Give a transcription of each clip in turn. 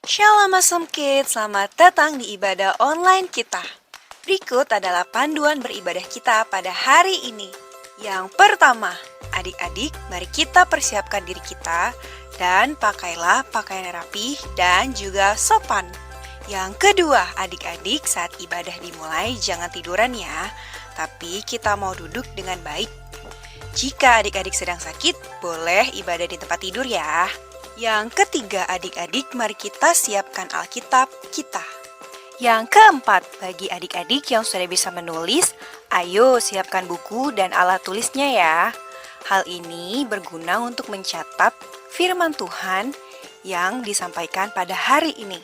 Shalom Awesome Kids, selamat datang di ibadah online kita. Berikut adalah panduan beribadah kita pada hari ini. Yang pertama, adik-adik, mari kita persiapkan diri kita dan pakailah pakaian rapi dan juga sopan. Yang kedua, adik-adik, saat ibadah dimulai jangan tiduran ya, tapi kita mau duduk dengan baik. Jika adik-adik sedang sakit, boleh ibadah di tempat tidur ya. Yang ketiga, adik-adik, mari kita siapkan Alkitab kita. Yang keempat, bagi adik-adik yang sudah bisa menulis, ayo siapkan buku dan alat tulisnya ya. Hal ini berguna untuk mencatat firman Tuhan yang disampaikan pada hari ini.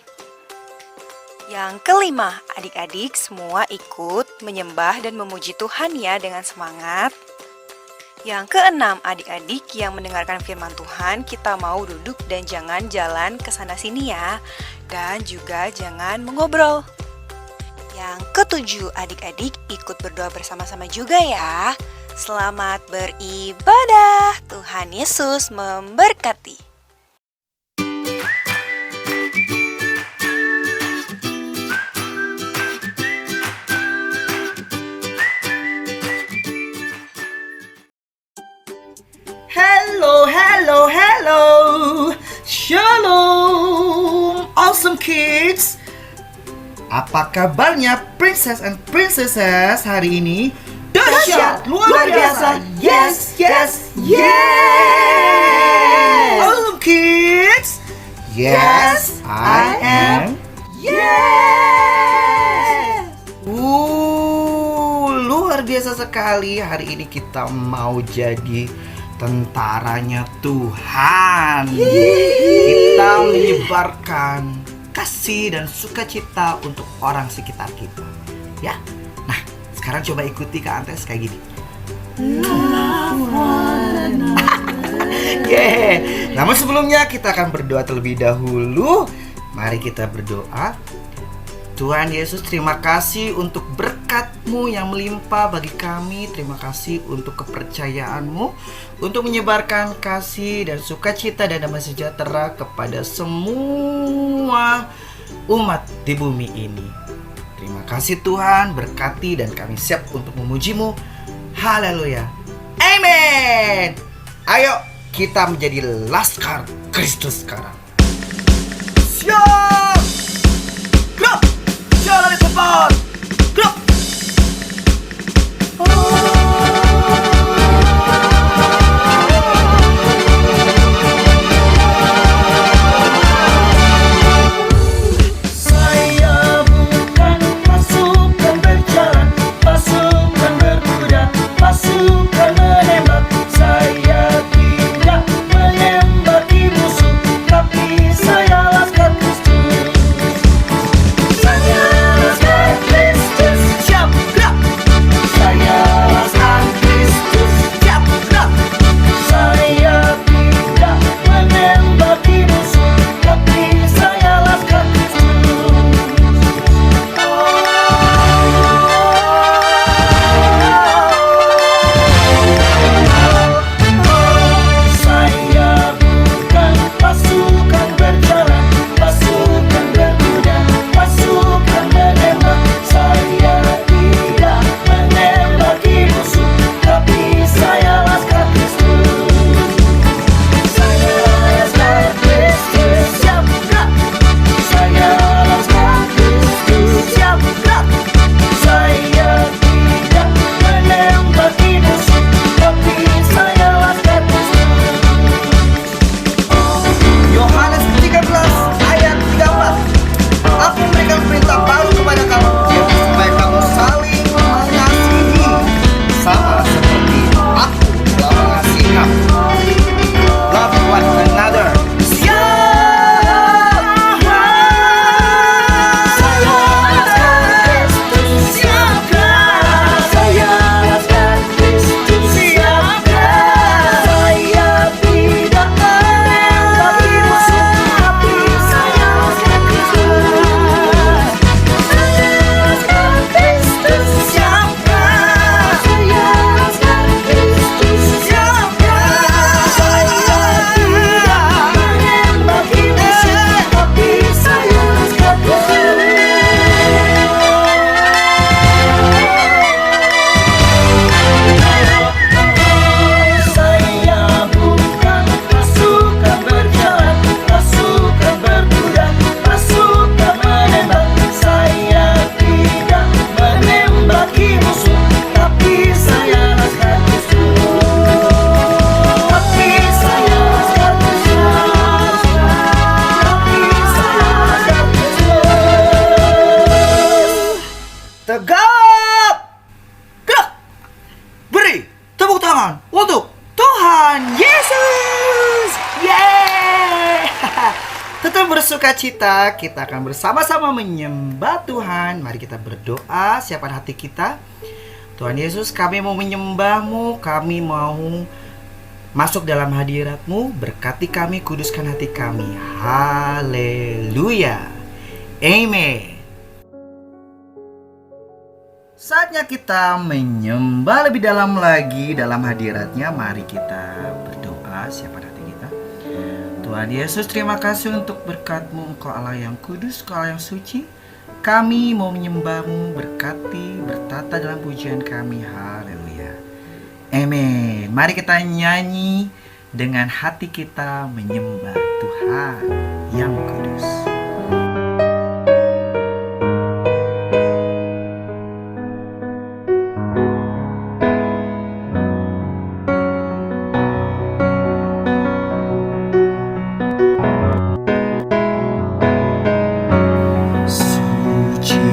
Yang kelima, adik-adik semua ikut menyembah dan memuji Tuhan ya dengan semangat. Yang keenam, adik-adik yang mendengarkan firman Tuhan, kita mau duduk dan jangan jalan ke sana-sini ya. Dan juga jangan mengobrol. Yang ketujuh, adik-adik ikut berdoa bersama-sama juga ya. Selamat beribadah. Tuhan Yesus memberkati. Hello. Shalom, awesome kids. Apa kabarnya princess and princesses hari ini? Dahsyat, luar biasa. Yes. Awesome kids. Yes, I am. Yes. Luar biasa sekali. Hari ini kita mau jadi tentaranya Tuhan. Kita menyebarkan kasih dan sukacita untuk orang sekitar kita. Ya. Nah, sekarang coba ikuti Kak Antes kayak gini. Namun sebelumnya kita akan berdoa terlebih dahulu. Mari kita berdoa. Tuhan Yesus, terima kasih untuk berkat-Mu yang melimpah bagi kami. Terima kasih untuk kepercayaan-Mu untuk menyebarkan kasih dan sukacita dan damai sejahtera kepada semua umat di bumi ini. Terima kasih Tuhan, berkati dan kami siap untuk memuji-Mu. Haleluya. Amin. Ayo kita menjadi laskar Kristus sekarang. Siap. Gerak. Jalan di depan. Gerak. Saya bukan pasukan berjalan, pasukan berkuda, pasukan menembak. Saya tidak menembaki musuh, tapi Penuh bersukacita, kita akan bersama-sama menyembah Tuhan. Mari kita berdoa, siapkan hati kita. Tuhan Yesus, kami mau menyembah-Mu, kami mau masuk dalam hadirat-Mu. Berkati kami, kuduskan hati kami. Haleluya. Amen. Saatnya kita menyembah lebih dalam lagi dalam hadirat-Nya. Mari kita berdoa, siapkan hati kita. Tuhan Yesus, terima kasih untuk berkat-Mu, Engkau Allah yang kudus, Engkau Allah yang suci. Kami mau menyembah-Mu, berkati, bertata dalam pujian kami. Haleluya. Amin. Mari kita nyanyi dengan hati kita menyembah Tuhan yang kudus. Suci,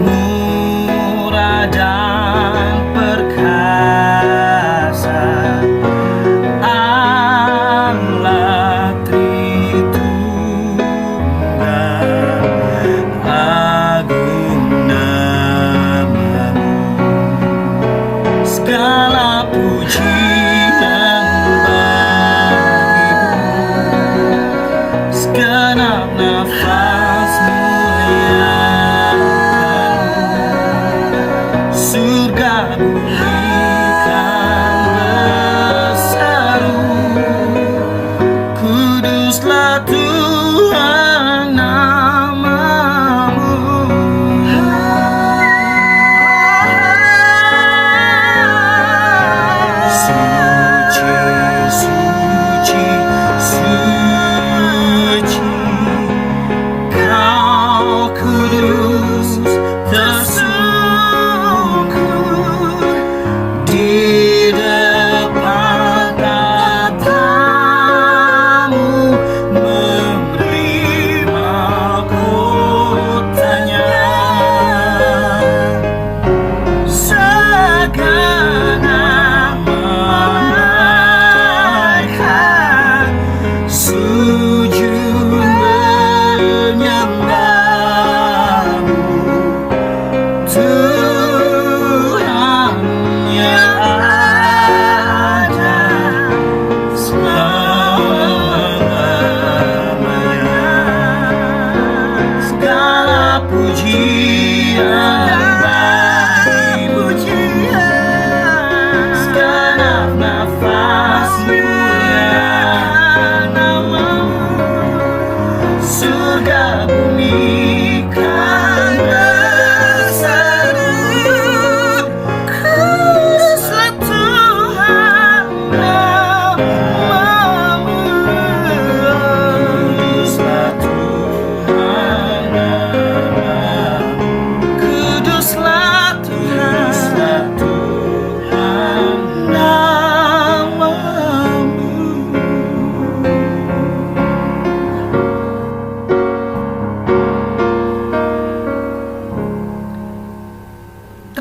murah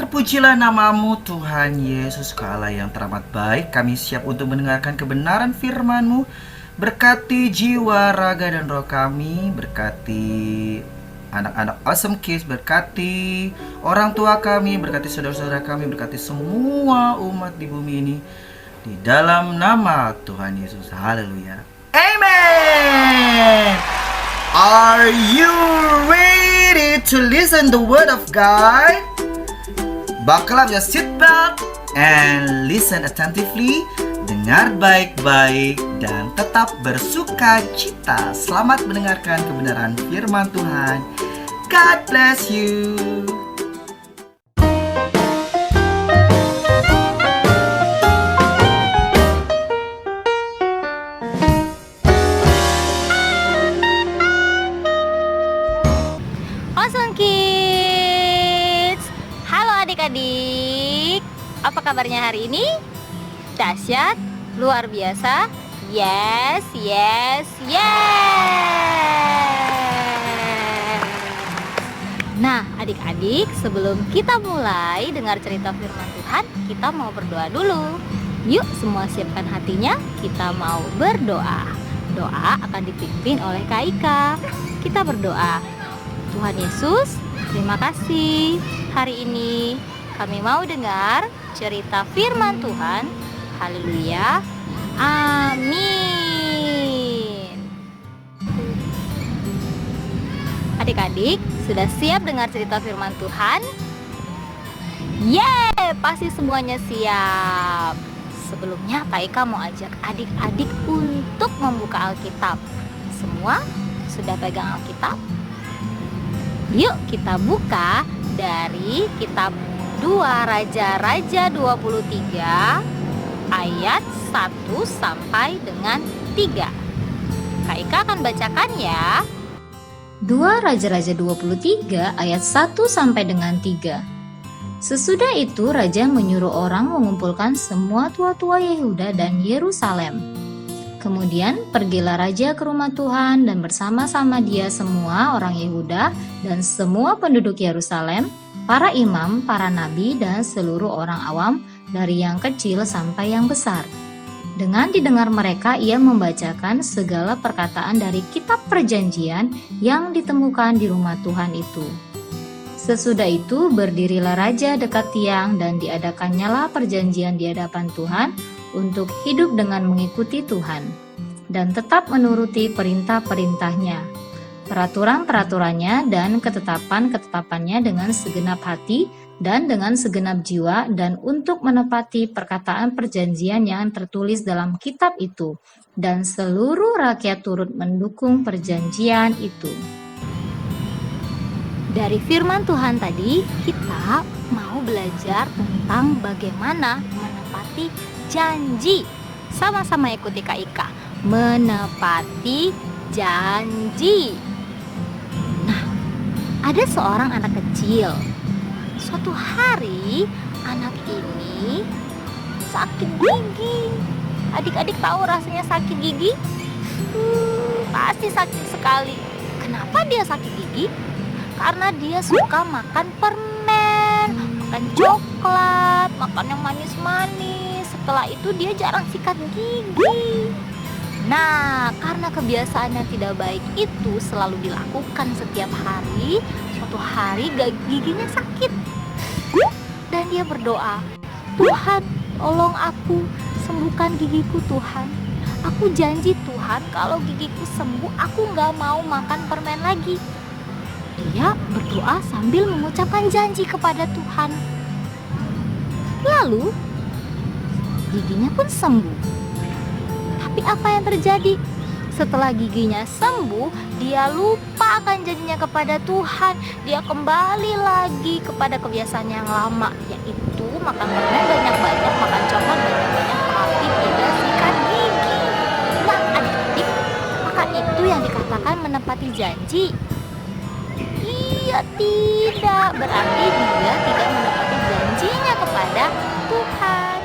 Terpujilah namamu Tuhan Yesus, Allah yang teramat baik. Kami siap untuk mendengarkan kebenaran firman-Mu. Berkati jiwa, raga, dan roh kami. Berkati anak-anak Awesome Kids. Berkati orang tua kami. Berkati saudara-saudara kami. Berkati semua umat di bumi ini. Di dalam nama Tuhan Yesus. Haleluya. Amen. Are you ready to listen the word of God? Buckle up your seatbelt and listen attentively. Dengar baik-baik dan tetap bersuka cita. Selamat mendengarkan kebenaran firman Tuhan. God bless you. Awesome Kids. Halo adik-adik. Apa kabarnya hari ini? Dahsyat, luar biasa. Yes, yes, yes. Nah, adik-adik, sebelum kita mulai dengar cerita firman Tuhan, kita mau berdoa dulu. Yuk, semua siapkan hatinya, kita mau berdoa. Doa akan dipimpin oleh Kak Ika. Kita berdoa. Tuhan Yesus, terima kasih. Hari ini kami mau dengar cerita firman Tuhan. Haleluya. Amin. Adik-adik, sudah siap dengar cerita firman Tuhan? Yeay, pasti semuanya siap. Sebelumnya Kak Ika mau ajak adik-adik untuk membuka Alkitab. Semua sudah pegang Alkitab? Yuk kita buka dari kitab 2 Raja-Raja 23 ayat 1 sampai dengan 3. Kak Ika akan bacakan ya. 2 Raja-Raja 23 ayat 1 sampai dengan 3. Sesudah itu raja menyuruh orang mengumpulkan semua tua-tua Yehuda dan Yerusalem. Kemudian pergilah raja ke rumah Tuhan dan bersama-sama dia semua orang Yehuda dan semua penduduk Yerusalem, para imam, para nabi, dan seluruh orang awam dari yang kecil sampai yang besar. Dengan didengar mereka, ia membacakan segala perkataan dari kitab perjanjian yang ditemukan di rumah Tuhan itu. Sesudah itu berdirilah raja dekat tiang dan diadakannyalah perjanjian di hadapan Tuhan untuk hidup dengan mengikuti Tuhan dan tetap menuruti perintah-perintahnya, peraturan-peraturannya dan ketetapan-ketetapannya dengan segenap hati dan dengan segenap jiwa, dan untuk menepati perkataan perjanjian yang tertulis dalam kitab itu, dan seluruh rakyat turut mendukung perjanjian itu. Dari firman Tuhan tadi, kita mau belajar tentang bagaimana menepati janji. Sama-sama ikuti Kak Ika. Menepati janji. Nah, ada seorang anak kecil. Suatu hari, anak ini sakit gigi. Adik-adik tahu rasanya sakit gigi? Pasti sakit sekali. Kenapa dia sakit gigi? Karena dia suka makan permen, makan coklat, makan yang manis-manis. Setelah itu dia jarang sikat gigi. Nah, karena kebiasaan yang tidak baik itu selalu dilakukan setiap hari, suatu hari giginya sakit. Dan dia berdoa, Tuhan, tolong aku, sembuhkan gigiku Tuhan. Aku janji Tuhan, kalau gigiku sembuh, aku gak mau makan permen lagi. Dia berdoa sambil mengucapkan janji kepada Tuhan. Lalu, giginya pun sembuh. Tapi apa yang terjadi? Setelah giginya sembuh, dia lupa akan janjinya kepada Tuhan. Dia kembali lagi kepada kebiasaan yang lama, yaitu makan permen banyak-banyak, makan coklat banyak-banyak, tapi tidak sikat gigi. Nah, adik-adik, apakah itu yang dikatakan menepati janji? Iya, tidak. Berarti dia tidak menepati janjinya kepada Tuhan.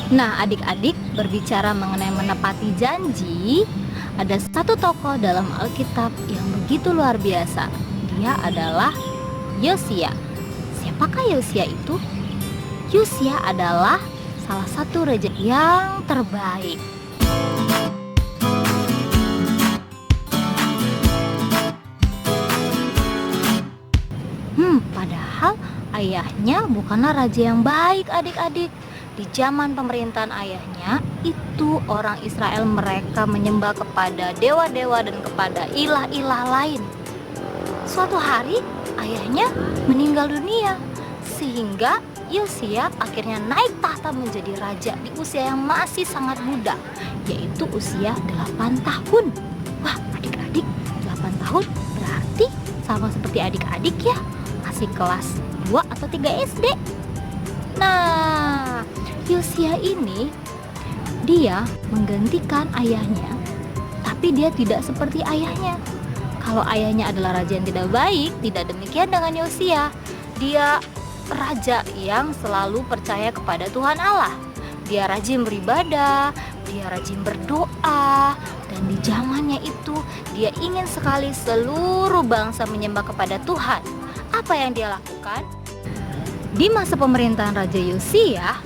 Nah, adik-adik, berbicara mengenai menepati janji, ada satu tokoh dalam Alkitab yang begitu luar biasa. Dia adalah Yosia. Siapa Siapakah Yosia itu? Yosia adalah salah satu raja yang terbaik. Padahal ayahnya bukanlah raja yang baik, adik-adik. Di zaman pemerintahan ayahnya, itu orang Israel mereka menyembah kepada dewa-dewa dan kepada ilah-ilah lain. Suatu hari, ayahnya meninggal dunia, sehingga Yosia akhirnya naik tahta menjadi raja di usia yang masih sangat muda, yaitu usia 8 tahun. Wah, adik-adik, 8 tahun berarti sama seperti adik-adik ya, masih kelas 2 atau 3 SD. Nah, Yosia ini dia menggantikan ayahnya, tapi dia tidak seperti ayahnya. Kalau ayahnya adalah raja yang tidak baik, tidak demikian dengan Yosia. Dia raja yang selalu percaya kepada Tuhan Allah. Dia rajin beribadah, dia rajin berdoa, dan di zamannya itu dia ingin sekali seluruh bangsa menyembah kepada Tuhan. Apa yang dia lakukan? Di masa pemerintahan Raja Yosia,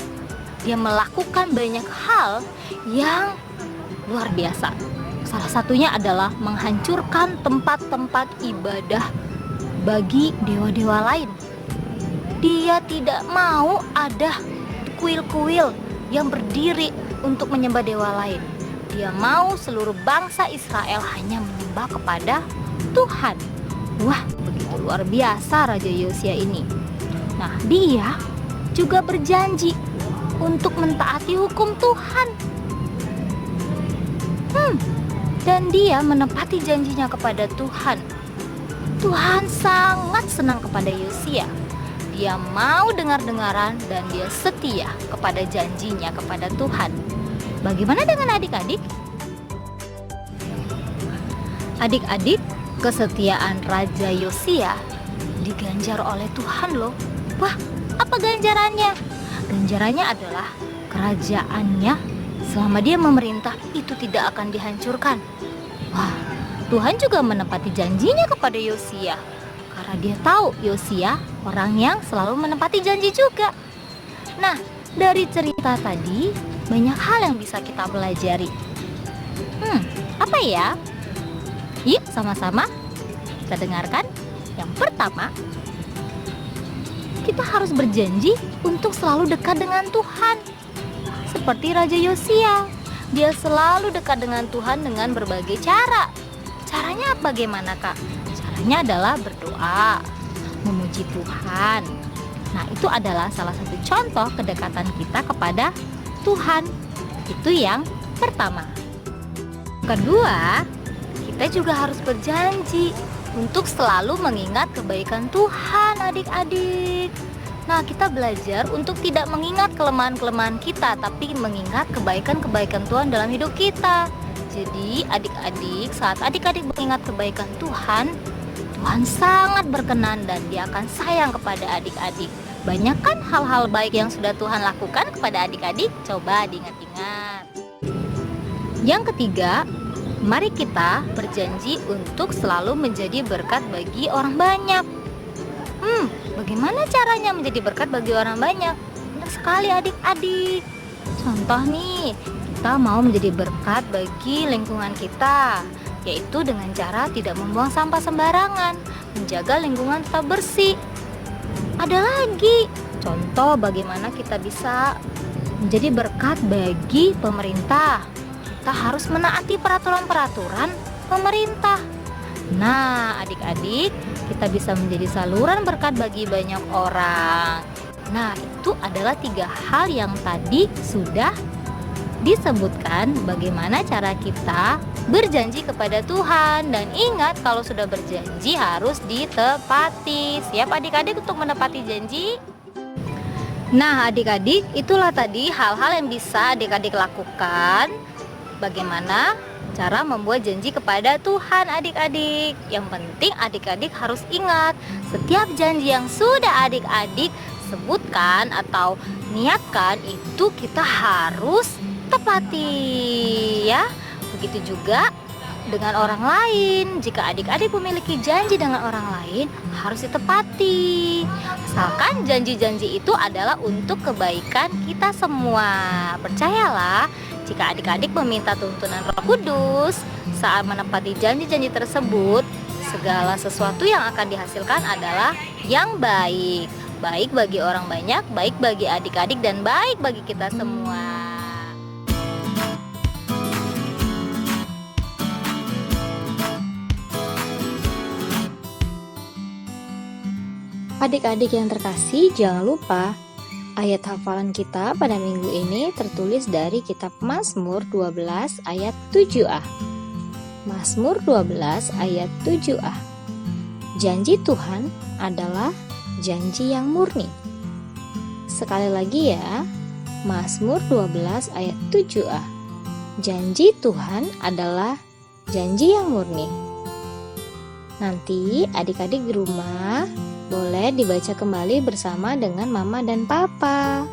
dia melakukan banyak hal yang luar biasa. Salah satunya adalah menghancurkan tempat-tempat ibadah bagi dewa-dewa lain. Dia tidak mau ada kuil-kuil yang berdiri untuk menyembah dewa lain. Dia mau seluruh bangsa Israel hanya menyembah kepada Tuhan. Wah, begitu luar biasa Raja Yosia ini. Nah, dia juga berjanji untuk mentaati hukum Tuhan. Dan dia menepati janjinya kepada Tuhan. Tuhan sangat senang kepada Yosia. Dia mau dengar-dengaran dan dia setia kepada janjinya kepada Tuhan. Bagaimana dengan adik-adik? Adik-adik, kesetiaan Raja Yosia diganjar oleh Tuhan loh. Wah, apa ganjarannya? Ganjarannya adalah kerajaannya selama dia memerintah itu tidak akan dihancurkan. Wah, Tuhan juga menepati janjinya kepada Yosia. Karena dia tahu Yosia orang yang selalu menepati janji juga. Nah, dari cerita tadi banyak hal yang bisa kita pelajari. Apa ya? Yuk sama-sama kita dengarkan. Yang pertama, kita harus berjanji untuk selalu dekat dengan Tuhan. Seperti Raja Yosia, dia selalu dekat dengan Tuhan dengan berbagai cara. Caranya bagaimana, Kak? Caranya adalah berdoa, memuji Tuhan. Nah, itu adalah salah satu contoh kedekatan kita kepada Tuhan. Itu yang pertama. Kedua, kita juga harus berjanji untuk selalu mengingat kebaikan Tuhan, adik-adik. Nah, kita belajar untuk tidak mengingat kelemahan-kelemahan kita, tapi mengingat kebaikan-kebaikan Tuhan dalam hidup kita. Jadi, adik-adik, saat adik-adik mengingat kebaikan Tuhan, Tuhan sangat berkenan dan Dia akan sayang kepada adik-adik. Banyak kan hal-hal baik yang sudah Tuhan lakukan kepada adik-adik? Coba diingat-ingat. Yang ketiga, mari kita berjanji untuk selalu menjadi berkat bagi orang banyak. Bagaimana caranya menjadi berkat bagi orang banyak? Banyak sekali adik-adik. Contoh nih, kita mau menjadi berkat bagi lingkungan kita, yaitu dengan cara tidak membuang sampah sembarangan, menjaga lingkungan tetap bersih. Ada lagi, contoh bagaimana kita bisa menjadi berkat bagi pemerintah. Kita harus menaati peraturan-peraturan pemerintah. Nah, adik-adik, kita bisa menjadi saluran berkat bagi banyak orang. Nah, itu adalah 3 hal yang tadi sudah disebutkan bagaimana cara kita berjanji kepada Tuhan. Dan ingat, kalau sudah berjanji harus ditepati. Siap adik-adik untuk menepati janji? Nah, adik-adik, itulah tadi hal-hal yang bisa adik-adik lakukan. Bagaimana cara membuat janji kepada Tuhan, adik-adik. Yang penting adik-adik harus ingat, setiap janji yang sudah adik-adik sebutkan atau niatkan itu kita harus tepati ya. Begitu juga dengan orang lain. Jika adik-adik memiliki janji dengan orang lain, harus ditepati. Asalkan janji-janji itu adalah untuk kebaikan kita semua. Percayalah, jika adik-adik meminta tuntunan Roh Kudus saat menepati janji-janji tersebut, segala sesuatu yang akan dihasilkan adalah yang baik. Baik bagi orang banyak, baik bagi adik-adik, dan baik bagi kita semua. Adik-adik yang terkasih, jangan lupa ayat hafalan kita pada minggu ini tertulis dari kitab Mazmur 12 ayat 7a. Mazmur 12 ayat 7a. Janji Tuhan adalah janji yang murni. Sekali lagi ya, Mazmur 12 ayat 7a. Janji Tuhan adalah janji yang murni. Nanti adik-adik di rumah boleh dibaca kembali bersama dengan mama dan papa.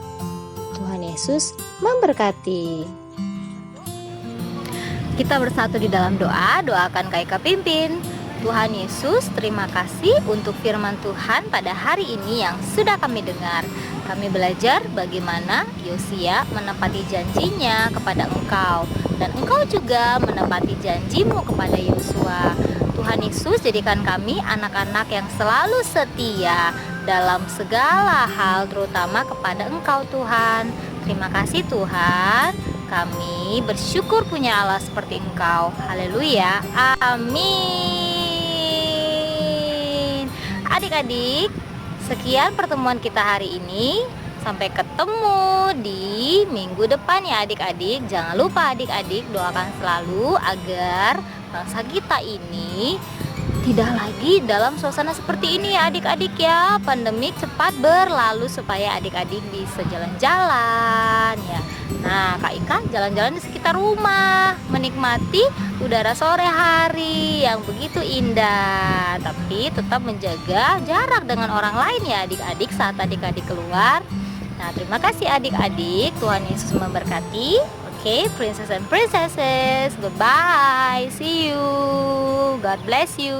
Tuhan Yesus memberkati. Kita bersatu di dalam doa, doakan Kak Ika pimpin. Tuhan Yesus, terima kasih untuk firman Tuhan pada hari ini yang sudah kami dengar. Kami belajar bagaimana Yosia menepati janjinya kepada Engkau, dan Engkau juga menepati janjimu kepada Yosua. Tuhan Yesus, jadikan kami anak-anak yang selalu setia dalam segala hal, terutama kepada Engkau Tuhan. Terima kasih Tuhan, kami bersyukur punya Allah seperti Engkau. Haleluya, amin. Adik-adik, sekian pertemuan kita hari ini. Sampai ketemu di minggu depan ya adik-adik. Jangan lupa adik-adik doakan selalu agar bangsa kita ini tidak lagi dalam suasana seperti ini ya adik-adik ya. Pandemi cepat berlalu supaya adik-adik bisa jalan-jalan ya. Nah, Kak Ika jalan-jalan di sekitar rumah, menikmati udara sore hari yang begitu indah. Tapi tetap menjaga jarak dengan orang lain ya adik-adik saat adik-adik keluar. Nah, terima kasih adik-adik. Tuhan Yesus memberkati. Oke, princess and princesses. Goodbye. See you. God bless you.